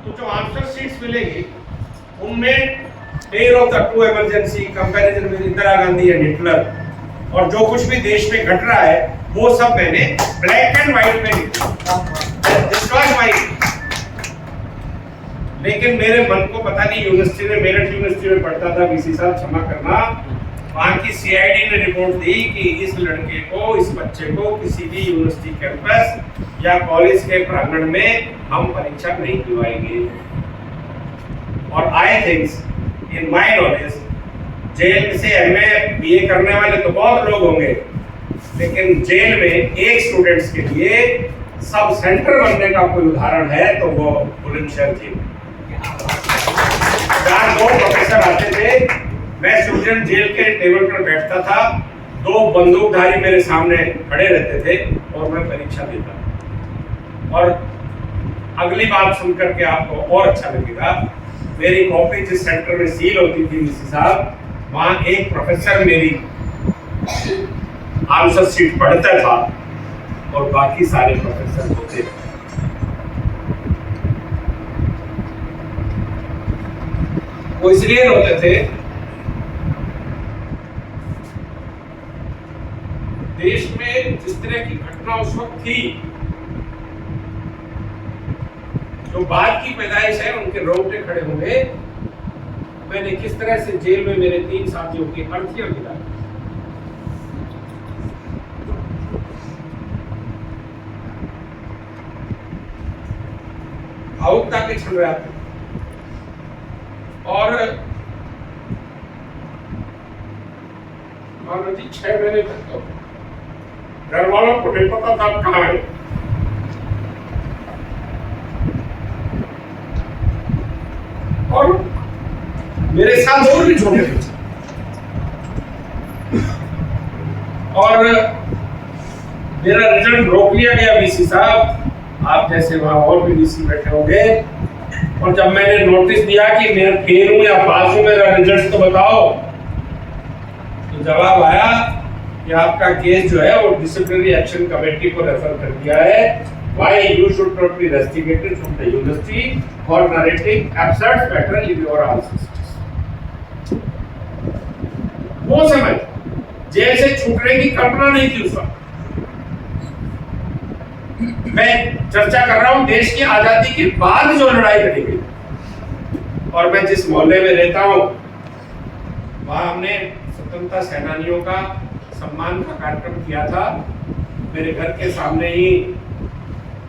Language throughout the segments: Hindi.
तो जो आंसर शीट्स मिलेगी उनमें tell of the true emergency, comparison with Indira Gandhi and Hitler, और जो कुछ भी देश में घट रहा है वो सब मैंने ब्लैक एंड व्हाइट में लिखा। This was my. लेकिन मेरे मन को पता नहीं, यूनिवर्सिटी में, मेरठ यूनिवर्सिटी में पढ़ता था, वीसी साहब क्षमा करना, वहां की सीआईडी ने रिपोर्ट दी कि इस लड़के को, इस बच्चे को किसी भी यूनिवर्सिटी कैंपस या कॉलेज के प्रांगण में हम परीक्षा नहीं दिलवाएंगे। और I think in my knowledge jail से एमए बीए करने वाले तो बहुत लोग होंगे, लेकिन जेल में एक स्टूडेंट्स के लिए सब सेंटर बनने का कोई उदाहरण है तो वो बुलंदशहर जेल। जहाँ दो प्रोफेसर आते थे, मैं स्टूडेंट जेल के टेबल पर बैठता था, दो बंदूकधारी मेरे सामने खड़े रहते थे और मैं परीक्षा देता था। और अगली बात सुनकर के आपको और अच्छा लगेगा, मेरी कॉपी जिस सेंटर में सील होती थी वीसी साहब, वहां एक प्रोफेसर मेरी आंसर शीट पढ़ता था और बाकी सारे प्रोफेसर होते थे। वो इसलिए होते थे, देश में जिस तरह की घटना उस वक्त थी, जो बाद की पैदाइश है उनके रोंगटे खड़े होंगे। मैंने किस तरह से जेल में मेरे 3 साथियों की अर्थियां गिरा, भावुकता के क्षण रहे थे। और मानो जी 6 महीने तक तो घर वालों को नहीं पता था कहाँ है। और मेरे साथ और भी छोटे थे। और मेरा रिजल्ट रोक लिया गया वीसी साहब, आप जैसे वहां और भी वीसी बैठे होंगे। और जब मैंने नोटिस दिया कि मैं फेल हूं या पास हूं, मेरा रिजल्ट तो बताओ, तो जवाब आया कि आपका केस जो है वो डिसिप्लिनरी एक्शन कमेटी को रेफर कर दिया है। Why you should not be rusticated from the university for narrating absurd matter in your answers. वो समय जेल से छूटने की कल्पना नहीं थी उस वक्त। मैं चर्चा कर रहा हूं देश की आजादी के बाद जो लड़ाई लड़ी गई, और मैं जिस मोहल्ले में रहता हूं वहां हमने स्वतंत्रता सेनानियों का सम्मान का कार्यक्रम किया था। मेरे घर के सामने ही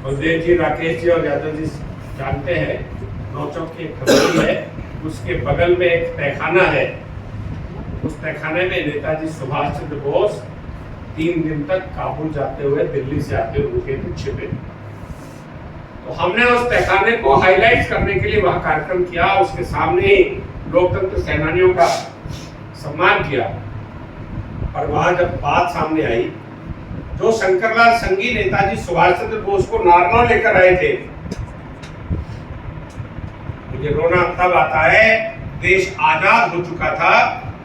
बलदेव जी, राकेश जी और यादव जी जानते हैं, नौचौक की एक खबरी है, उसके बगल में एक तहखाना है। उस तहखाने में नेताजी सुभाष चंद्र बोस 3 दिन तक काबुल जाते हुए, दिल्ली से आते हुए रुके थे, छिपे। तो हमने उस तहखाने को हाईलाइट करने के लिए वहां कार्यक्रम किया, उसके सामने ही लोकतंत्र सेनानियों का सम्मान किया। और वहां जब बात सामने आई, जो शंकरलाल संघी नेताजी सुभाष चंद्र बोस को नारनौल लेकर आए थे, मुझे रोना तब आता है, देश आजाद हो चुका था।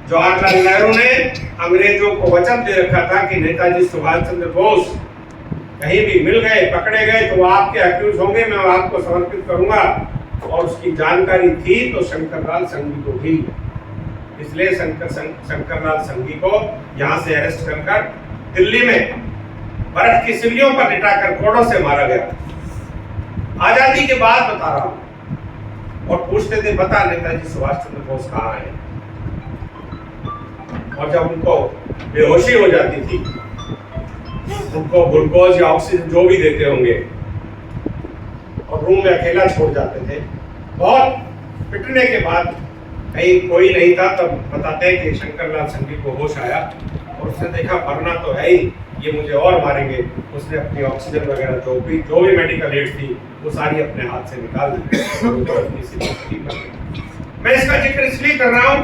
जवाहरलाल नेहरू ने अंग्रेजों को वचन दे रखा था कि नेताजी सुभाष चंद्र बोस कहीं भी मिल गए, पकड़े गए, तो वो आपके अक्यूज होंगे, मैं आपको समर्पित करूंगा। और उसकी जानकारी थी तो शंकरलाल संघी को भी, इसलिए शंकरलाल संघी को यहाँ से अरेस्ट कर दिल्ली में बर्फ की सिल्लियों पर लिटाकर कोड़ों से मारा गया। आजादी के बाद बता रहा हूं। और पूछते थे, बता नेताजी सुभाष चंद्र बोस कहाँ है? और जब उनको बेहोशी हो जाती थी, उनको ग्लूकोज या ऑक्सीजन जो भी देते होंगे, और रूम में अकेला छोड़ जाते थे, बहुत पिटने के बाद, कहीं कोई नहीं था, तब बताते हैं कि शंकरलाल संघी को होश आया और उसने देखा मरना तो है ही, ये मुझे और मारेंगे। उसने अपनी ऑक्सीजन वगैरह जो भी मेडिकल एड थी वो सारी अपने हाथ से निकाल दी। मैं इसका जिक्र इसलिए कर रहा हूँ,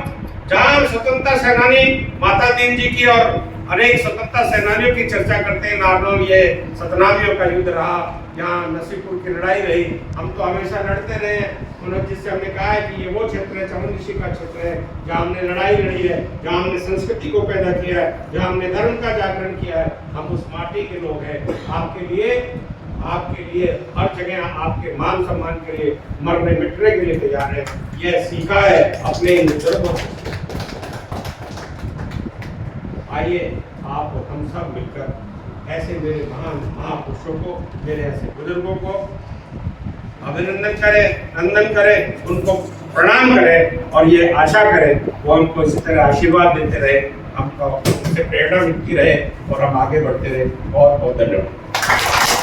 जहाँ स्वतंत्रता सेनानी माता दीन जी की और अनेक स्वतंत्रता सेनानियों की चर्चा करते हैं, नारनौल ये सतनामियों का युद्ध रहा, यहाँ नसीबपुर की लड़ाई रही, हम तो हमेशा लड़ते रहे। मनोज जी से हमने कहा है कि ये वो क्षेत्र है, चमन ऋषि का क्षेत्र है, जहाँ हमने लड़ाई लड़ी है, जहाँ हमने संस्कृति को पैदा किया है, जहाँ हमने धर्म का जागरण किया है। हम उस माटी के लोग हैं। आपके लिए आपके लिए हर जगह आपके मान सम्मान के लिए मरने मिटने के लिए तैयार है। यह सीखा है अपने इन बुजुर्गों से। आइए आप और हम सब मिलकर ऐसे मेरे महान महापुरुषों को, मेरे ऐसे बुजुर्गों को अभिनंदन करें, नंदन करें, उनको प्रणाम करें और ये आशा करें वो हमको इसी तरह आशीर्वाद देते रहे, हमको उनसे प्रेरणा मिलती रहे और हम आगे बढ़ते रहे। बहुत बहुत धन्यवाद।